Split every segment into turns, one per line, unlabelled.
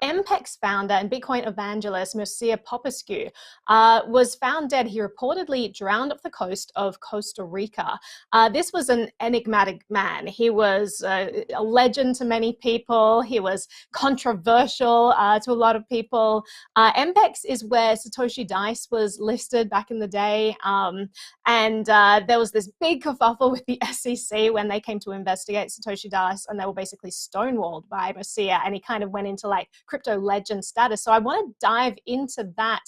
MPEX founder and Bitcoin evangelist Mircea Popescu was found dead. He reportedly drowned off the coast of Costa Rica. This was an enigmatic man. He was a legend to many people. He was controversial to a lot of people. MPEX is where Satoshi Dice was listed back in the day. And there was this big kerfuffle with the SEC when they came to investigate Satoshi Dice, and they were basically stonewalled by Mircea, and he kind of went into like crypto legend status. So I want to dive into that.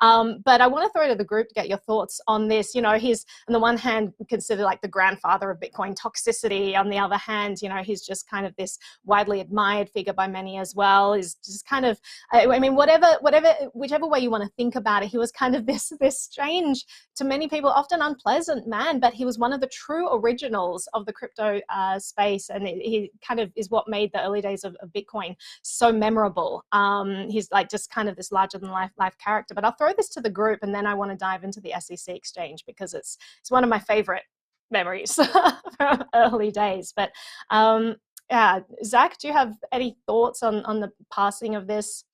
But I want to throw to the group to get your thoughts on this. You know, he's on the one hand considered like the grandfather of Bitcoin toxicity. On the other hand, you know, he's just kind of this widely admired figure by many as well. He's just kind of, I mean, whichever way you want to think about it, he was kind of this strange, to many people often unpleasant man, but he was one of the true originals of the crypto space, and he kind of is what made the early days of Bitcoin so memorable. He's like just kind of this larger than life character. But I'll throw this to the group, and then I want to dive into the SEC exchange because it's one of my favorite memories from early days. But yeah, Zach, do you have any thoughts on the passing of this?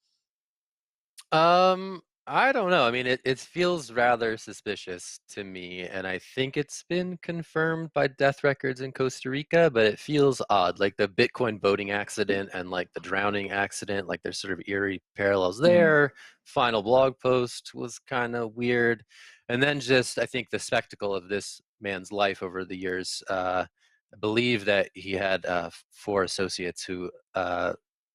I don't know. I mean, it feels rather suspicious to me, and I think it's been confirmed by death records in Costa Rica, but it feels odd. Like the Bitcoin boating accident and like the drowning accident, like there's sort of eerie parallels there. Final blog post was kind of weird. And then just, I think the spectacle of this man's life over the years, I believe that he had 4 associates who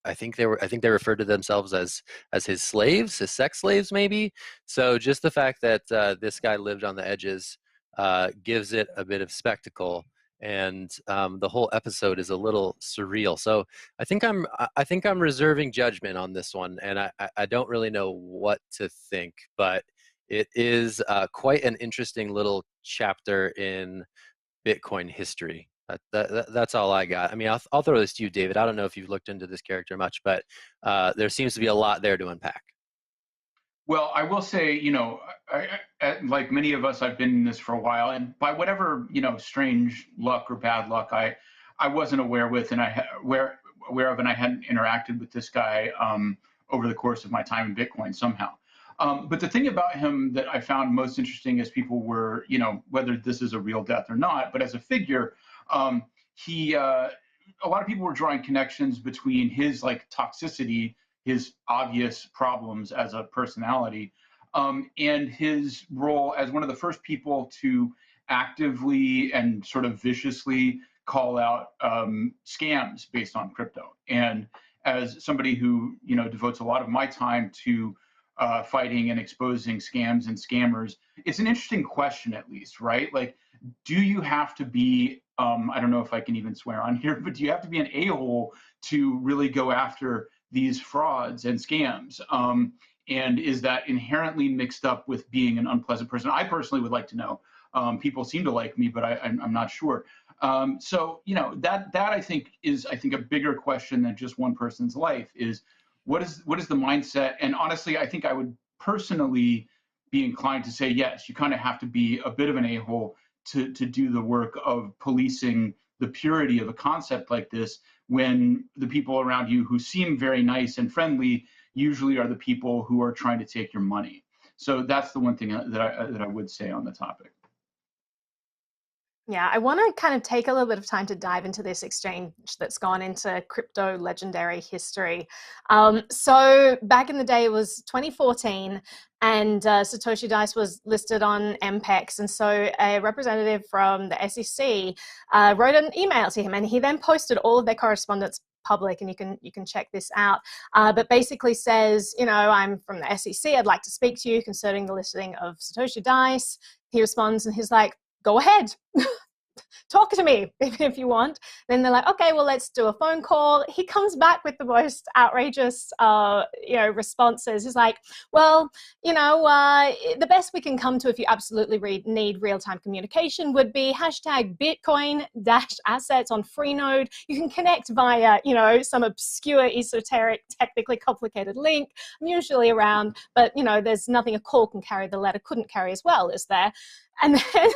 I think they referred to themselves as his slaves, his sex slaves, maybe. So just the fact that this guy lived on the edges gives it a bit of spectacle, and the whole episode is a little surreal. So I think I'm reserving judgment on this one, and I don't really know what to think, but it is quite an interesting little chapter in Bitcoin history. That's all I got. I mean, I'll throw this to you, David. I don't know if you've looked into this character much, but there seems to be a lot there to unpack.
Well, I will say, you know, like many of us, I've been in this for a while, and by whatever, you know, strange luck or bad luck, I wasn't aware with, and aware of, and I hadn't interacted with this guy over the course of my time in Bitcoin somehow. But the thing about him that I found most interesting is people were, you know, whether this is a real death or not, but as a figure, he a lot of people were drawing connections between his like toxicity, his obvious problems as a personality, and his role as one of the first people to actively and sort of viciously call out scams based on crypto. And as somebody who, you know, devotes a lot of my time to fighting and exposing scams and scammers, it's an interesting question, at least, right? Like, do you have to be, I don't know if I can even swear on here, but do you have to be an a-hole to really go after these frauds and scams? And is that inherently mixed up with being an unpleasant person? I personally would like to know. People seem to like me, but I'm not sure. So, you know, that I think is a bigger question than just one person's life. Is what is the mindset? And honestly, I think I would personally be inclined to say yes. You kind of have to be a bit of an a-hole to do the work of policing the purity of a concept like this, when the people around you who seem very nice and friendly usually are the people who are trying to take your money. So that's the one thing that I would say on the topic.
Yeah, I want to kind of take a little bit of time to dive into this exchange that's gone into crypto legendary history. So back in the day, it was 2014, and Satoshi Dice was listed on MPEX. And so a representative from the SEC wrote an email to him, and he then posted all of their correspondence public, and you can check this out, but basically says, you know, I'm from the SEC, I'd like to speak to you concerning the listing of Satoshi Dice. He responds and he's like, go ahead. Talk to me if you want. Then they're like, okay, well, let's do a phone call. He comes back with the most outrageous, responses. He's like, well, the best we can come to if you absolutely need real-time communication would be hashtag Bitcoin-assets on Freenode. You can connect via, some obscure, esoteric, technically complicated link. I'm usually around, but, there's nothing a call can carry the letter couldn't carry as well, is there? And then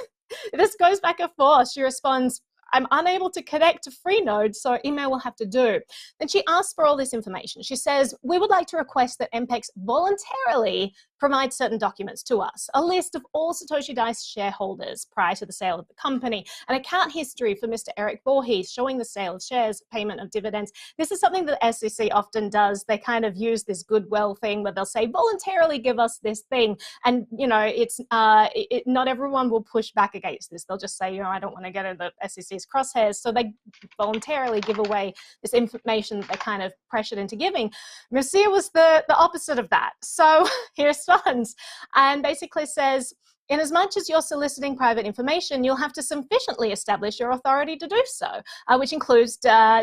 this goes back and forth. She responds, I'm unable to connect to Freenode, so email will have to do. Then she asks for all this information. She says, we would like to request that MPEX voluntarily provide certain documents to us, a list of all Satoshi Dice shareholders prior to the sale of the company, an account history for Mr. Eric Voorhees showing the sale of shares, payment of dividends. This is something that the SEC often does. They kind of use this goodwill thing where they'll say, voluntarily give us this thing. And, you know, it's not everyone will push back against this. They'll just say, you know, I don't want to get in the SEC's crosshairs. So they voluntarily give away this information that they kind of pressured into giving. Mircea was the opposite of that. So he responds and basically says, in as much as you're soliciting private information, you'll have to sufficiently establish your authority to do so, which includes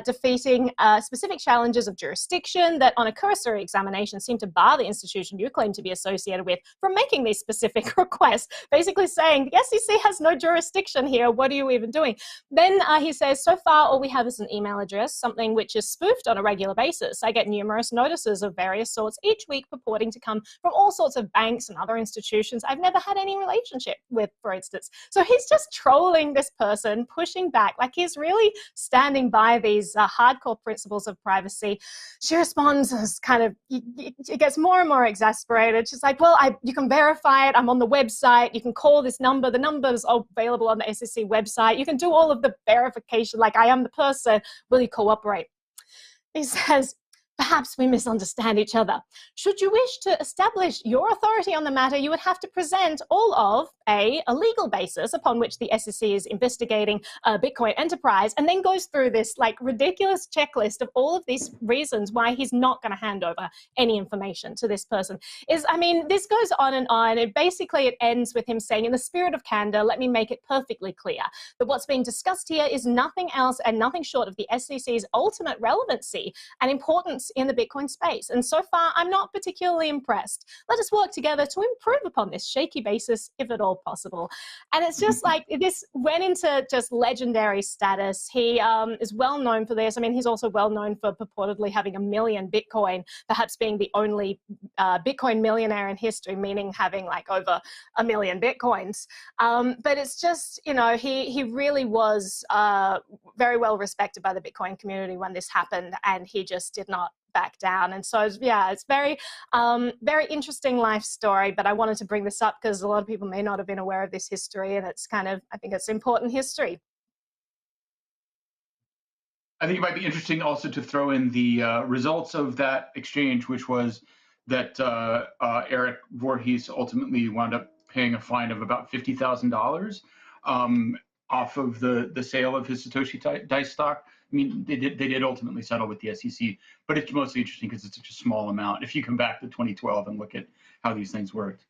defeating specific challenges of jurisdiction that on a cursory examination seem to bar the institution you claim to be associated with from making these specific requests, basically saying the SEC has no jurisdiction here, what are you even doing? Then he says, so far all we have is an email address, something which is spoofed on a regular basis. I get numerous notices of various sorts each week purporting to come from all sorts of banks and other institutions I've never had any relationship with, for instance. So he's just trolling this person, pushing back, like he's really standing by these hardcore principles of privacy. She responds as kind of, it gets more and more exasperated. She's like, well, you can verify it. I'm on the website. You can call this number. The number is available on the SEC website. You can do all of the verification. Like, I am the person. Will you cooperate? He says, perhaps we misunderstand each other. Should you wish to establish your authority on the matter, you would have to present all of a legal basis upon which the SEC is investigating a Bitcoin enterprise, and then goes through this like ridiculous checklist of all of these reasons why he's not going to hand over any information to this person. I mean, this goes on and on. It ends with him saying, in the spirit of candor, let me make it perfectly clear that what's being discussed here is nothing else and nothing short of the SEC's ultimate relevancy and importance in the Bitcoin space. And so far, I'm not particularly impressed. Let us work together to improve upon this shaky basis, if at all possible. And it's just like, this went into just legendary status. He is well known for this. I mean, he's also well known for purportedly having 1 million Bitcoin, perhaps being the only Bitcoin millionaire in history, meaning having like over 1 million Bitcoins. But it's just, you know, he really was very well respected by the Bitcoin community when this happened, and he just did not back down. And so, yeah, it's very, very interesting life story, but I wanted to bring this up because a lot of people may not have been aware of this history, and it's kind of, I think it's important history.
I think it might be interesting also to throw in the results of that exchange, which was that Eric Voorhees ultimately wound up paying a fine of about $50,000 off of the sale of his Satoshi Dice stock. I mean, they did ultimately settle with the SEC, but it's mostly interesting because it's such a small amount. If you come back to 2012 and look at how these things worked.